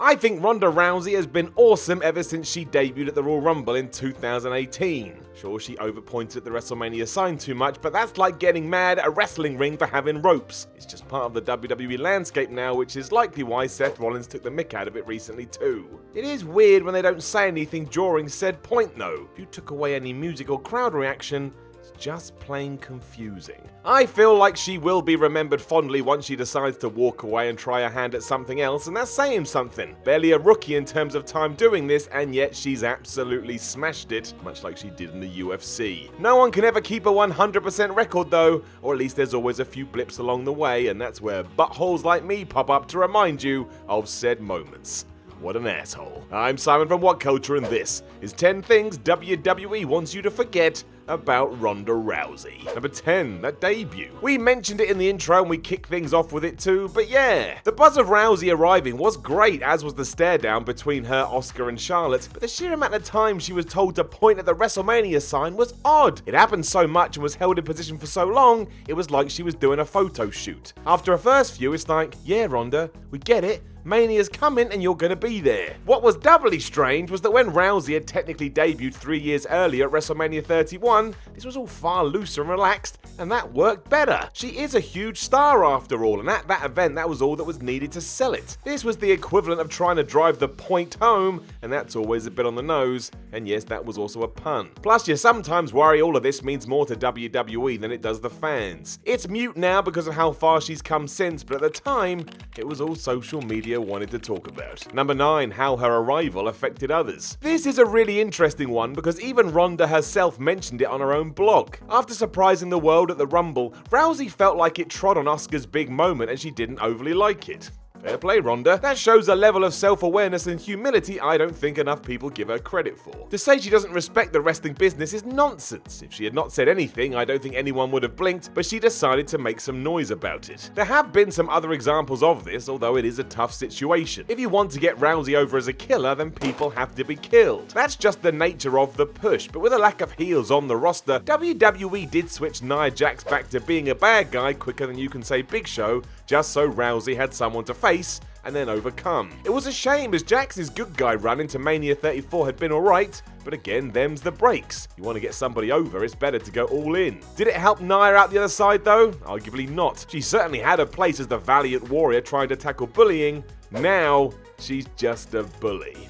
I think Ronda Rousey has been awesome ever since she debuted at the Royal Rumble in 2018. Sure, she overpointed at the WrestleMania Sign too much, but that's like getting mad at a wrestling ring for having ropes. It's just part of the WWE landscape now, which is likely why Seth Rollins took the mick out of it recently too. It is weird when they don't say anything during said point though. If you took away any music or crowd reaction, it's just plain confusing. I feel like she will be remembered fondly once she decides to walk away and try her hand at something else, and that's saying something. Barely a rookie in terms of time doing this, and yet she's absolutely smashed it, much like she did in the UFC. No one can ever keep a 100% record though, or at least there's always a few blips along the way, and that's where buttholes like me pop up to remind you of said moments. What an asshole. I'm Simon from WhatCulture, and this is 10 things WWE wants you to forget about Ronda Rousey. Number 10, that debut. We mentioned it in the intro and we kicked things off with it too, but yeah. The buzz of Rousey arriving was great, as was the stare down between her, Asuka, and Charlotte, but the sheer amount of time she was told to point at the WrestleMania sign was odd. It happened so much and was held in position for so long, it was like she was doing a photo shoot. After a first few, it's like, yeah Ronda, we get it. Mania's coming and you're gonna be there. What was doubly strange was that when Rousey had technically debuted 3 years earlier at WrestleMania 31, this was all far looser and relaxed, and that worked better. She is a huge star after all, and at that event that was all that was needed to sell it. This was the equivalent of trying to drive the point home, and that's always a bit on the nose, and yes, that was also a pun. Plus, you sometimes worry all of this means more to WWE than it does the fans. It's mute now because of how far she's come since, but at the time, it was all social media wanted to talk about. Number 9, how her arrival affected others. This is a really interesting one because even Ronda herself mentioned it on her own blog. After surprising the world at the Rumble, Rousey felt like it trod on Asuka's big moment and she didn't overly like it. Fair play, Ronda. That shows a level of self-awareness and humility I don't think enough people give her credit for. To say she doesn't respect the wrestling business is nonsense. If she had not said anything, I don't think anyone would have blinked, but she decided to make some noise about it. There have been some other examples of this, although it is a tough situation. If you want to get Rousey over as a killer, then people have to be killed. That's just the nature of the push, but with a lack of heels on the roster, WWE did switch Nia Jax back to being a bad guy quicker than you can say Big Show, just so Rousey had someone to face and then overcome. It was a shame as Jax's good guy run into Mania 34 had been alright, but again, them's the breaks. You want to get somebody over, it's better to go all in. Did it help Nia out the other side though? Arguably not. She certainly had a place as the valiant warrior trying to tackle bullying. Now, she's just a bully.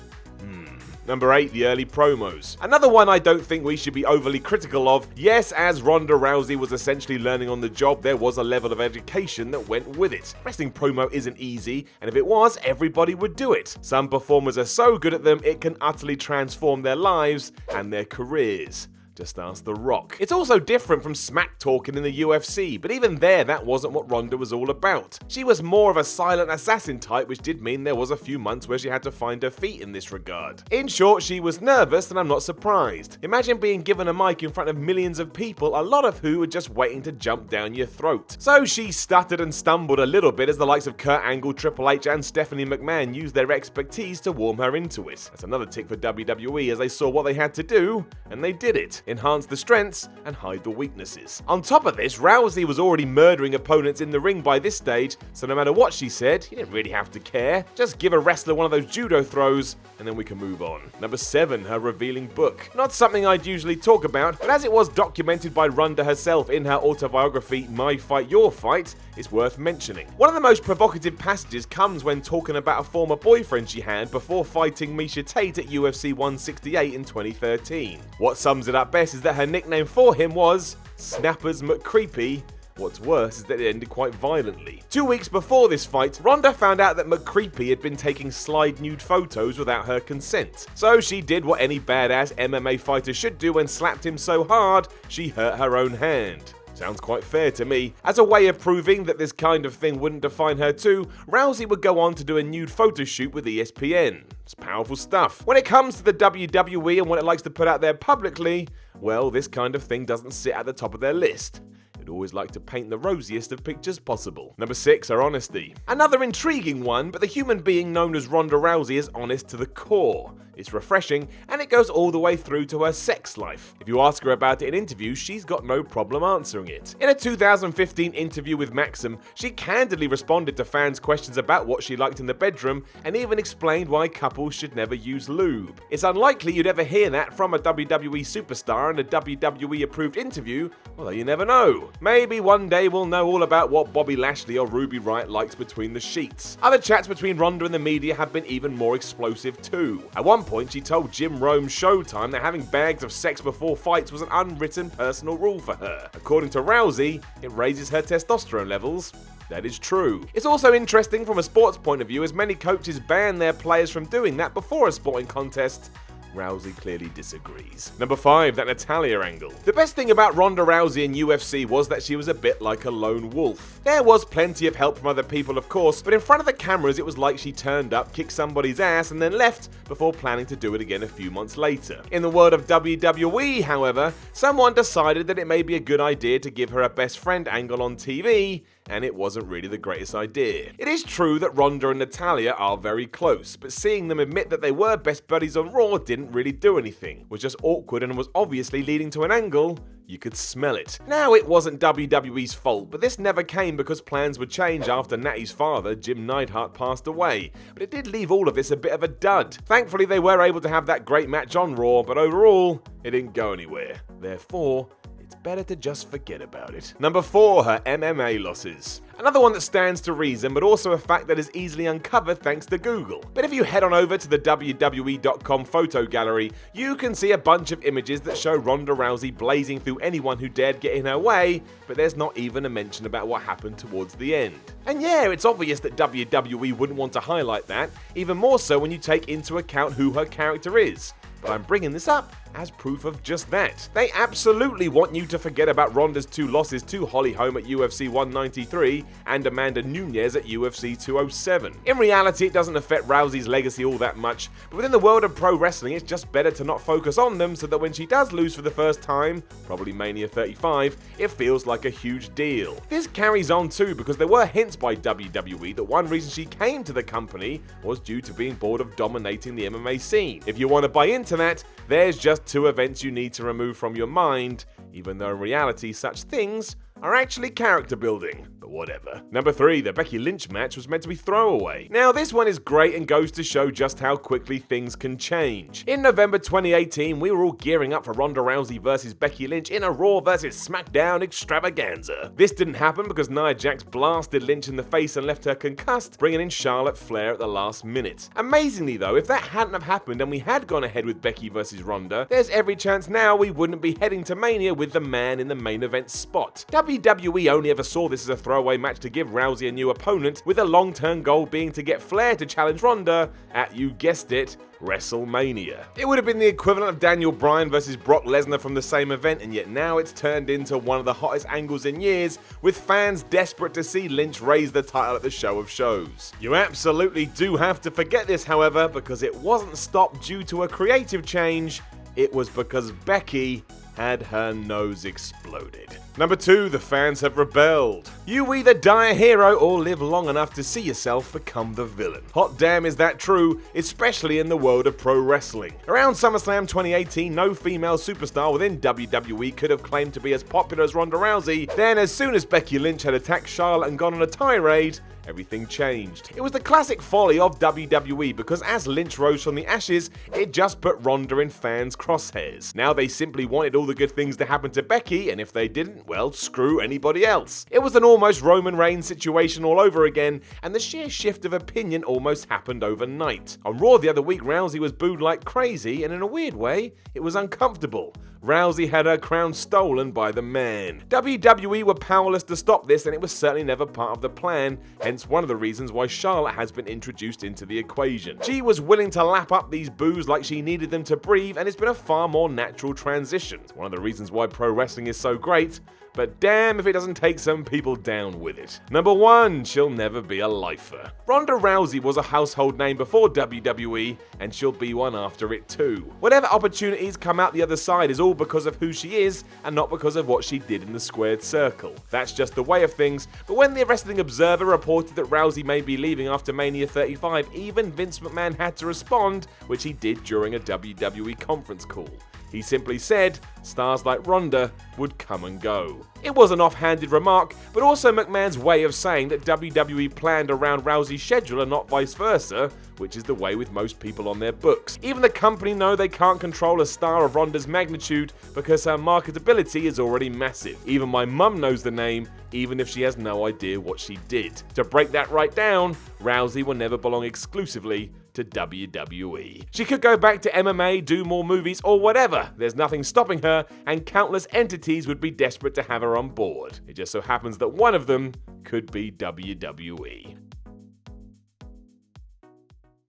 Number 8, the early promos. Another one I don't think we should be overly critical of. Yes, as Ronda Rousey was essentially learning on the job, there was a level of education that went with it. Wrestling promo isn't easy, and if it was, everybody would do it. Some performers are so good at them, it can utterly transform their lives and their careers. Just ask The Rock. It's also different from smack talking in the UFC, but even there, that wasn't what Ronda was all about. She was more of a silent assassin type, which did mean there was a few months where she had to find her feet in this regard. In short, she was nervous, and I'm not surprised. Imagine being given a mic in front of millions of people, a lot of who were just waiting to jump down your throat. So she stuttered and stumbled a little bit as the likes of Kurt Angle, Triple H, and Stephanie McMahon used their expertise to warm her into it. That's another tick for WWE as they saw what they had to do, and they did it. Enhance the strengths and hide the weaknesses. On top of this, Rousey was already murdering opponents in the ring by this stage, so no matter what she said, you didn't really have to care. Just give a wrestler one of those judo throws, and then we can move on. Number 7, her revealing book. Not something I'd usually talk about, but as it was documented by Ronda herself in her autobiography, My Fight, Your Fight, it's worth mentioning. One of the most provocative passages comes when talking about a former boyfriend she had before fighting Misha Tate at UFC 168 in 2013. What sums it up best is that her nickname for him was Snappers McCreepy. What's worse is that it ended quite violently. 2 weeks before this fight, Ronda found out that McCreepy had been taking slide nude photos without her consent. So she did what any badass MMA fighter should do and slapped him so hard, she hurt her own hand. Sounds quite fair to me. As a way of proving that this kind of thing wouldn't define her too, Rousey would go on to do a nude photo shoot with ESPN. It's powerful stuff. When it comes to the WWE and what it likes to put out there publicly, well, this kind of thing doesn't sit at the top of their list. who'd always like to paint the rosiest of pictures possible. Number 6, her honesty. Another intriguing one, but the human being known as Ronda Rousey is honest to the core. It's refreshing, and it goes all the way through to her sex life. If you ask her about it in interviews, she's got no problem answering it. In a 2015 interview with Maxim, she candidly responded to fans' questions about what she liked in the bedroom, and even explained why couples should never use lube. It's unlikely you'd ever hear that from a WWE superstar in a WWE-approved interview, although you never know. Maybe one day we'll know all about what Bobby Lashley or Ruby Riott likes between the sheets. Other chats between Ronda and the media have been even more explosive too. At one point, she told Jim Rome's Showtime that having bags of sex before fights was an unwritten personal rule for her. According to Rousey, it raises her testosterone levels. That is true. It's also interesting from a sports point of view, as many coaches ban their players from doing that before a sporting contest. Rousey clearly disagrees. Number 5, that Natalya angle. The best thing about Ronda Rousey in UFC was that she was a bit like a lone wolf. There was plenty of help from other people, of course, but in front of the cameras it was like she turned up, kicked somebody's ass, and then left before planning to do it again a few months later. In the world of WWE, however, someone decided that it may be a good idea to give her a best friend angle on TV, and it wasn't really the greatest idea. It is true that Ronda and Natalya are very close, but seeing them admit that they were best buddies on Raw didn't really do anything. It was just awkward and was obviously leading to an angle. You could smell it. Now, it wasn't WWE's fault, but this never came because plans would change after Natty's father, Jim Neidhart, passed away. But it did leave all of this a bit of a dud. Thankfully, they were able to have that great match on Raw, but overall, it didn't go anywhere. Therefore, it's better to just forget about it. Number 4, her MMA losses. Another one that stands to reason, but also a fact that is easily uncovered thanks to Google. But if you head on over to the WWE.com photo gallery, you can see a bunch of images that show Ronda Rousey blazing through anyone who dared get in her way, but there's not even a mention about what happened towards the end. And yeah, it's obvious that WWE wouldn't want to highlight that, even more so when you take into account who her character is. But I'm bringing this up as proof of just that. They absolutely want you to forget about Ronda's 2 losses to Holly Holm at UFC 193 and Amanda Nunes at UFC 207. In reality, it doesn't affect Rousey's legacy all that much, but within the world of pro wrestling, it's just better to not focus on them so that when she does lose for the first time, probably Mania 35, it feels like a huge deal. This carries on too because there were hints by WWE that one reason she came to the company was due to being bored of dominating the MMA scene. If you want to buy into that, there's just 2 events you need to remove from your mind, even though in reality such things are actually character building. But whatever. Number 3, the Becky Lynch match was meant to be throwaway. Now this one is great and goes to show just how quickly things can change. In November 2018, we were all gearing up for Ronda Rousey versus Becky Lynch in a Raw versus SmackDown extravaganza. This didn't happen because Nia Jax blasted Lynch in the face and left her concussed, bringing in Charlotte Flair at the last minute. Amazingly though, if that hadn't have happened and we had gone ahead with Becky versus Ronda, there's every chance now we wouldn't be heading to Mania with the man in the main event spot. WWE only ever saw this as a throwaway match to give Rousey a new opponent, with the long-term goal being to get Flair to challenge Ronda at, you guessed it, WrestleMania. It would have been the equivalent of Daniel Bryan versus Brock Lesnar from the same event, and yet now it's turned into one of the hottest angles in years, with fans desperate to see Lynch raise the title at the show of shows. You absolutely do have to forget this, however, because it wasn't stopped due to a creative change, it was because Becky had her nose exploded. Number 2, the fans have rebelled. You either die a hero or live long enough to see yourself become the villain. Hot damn is that true, especially in the world of pro wrestling. Around SummerSlam 2018, no female superstar within WWE could have claimed to be as popular as Ronda Rousey. Then as soon as Becky Lynch had attacked Charlotte and gone on a tirade, everything changed. It was the classic folly of WWE because as Lynch rose from the ashes, it just put Ronda in fans' crosshairs. Now they simply wanted all the good things to happen to Becky, and if they didn't, well, screw anybody else. It was an almost Roman Reigns situation all over again, and the sheer shift of opinion almost happened overnight. On Raw the other week, Rousey was booed like crazy, and in a weird way, it was uncomfortable. Rousey had her crown stolen by the man. WWE were powerless to stop this, and it was certainly never part of the plan, hence one of the reasons why Charlotte has been introduced into the equation. She was willing to lap up these boos like she needed them to breathe, and it's been a far more natural transition. one of the reasons why pro wrestling is so great, but damn if it doesn't take some people down with it. Number 1, she'll never be a lifer. Ronda Rousey was a household name before WWE, and she'll be one after it too. Whatever opportunities come out the other side is all because of who she is, and not because of what she did in the squared circle. That's just the way of things, but when the Wrestling Observer reported that Rousey may be leaving after Mania 35, even Vince McMahon had to respond, which he did during a WWE conference call. He simply said stars like Ronda would come and go. It was an offhanded remark, but also McMahon's way of saying that WWE planned around Rousey's schedule and not vice versa, which is the way with most people on their books. Even the company know they can't control a star of Ronda's magnitude because her marketability is already massive. Even my mum knows the name, even if she has no idea what she did. To break that right down, Rousey will never belong exclusively to WWE. She could go back to MMA, do more movies, or whatever. There's nothing stopping her, and countless entities would be desperate to have her on board. It just so happens that one of them could be WWE.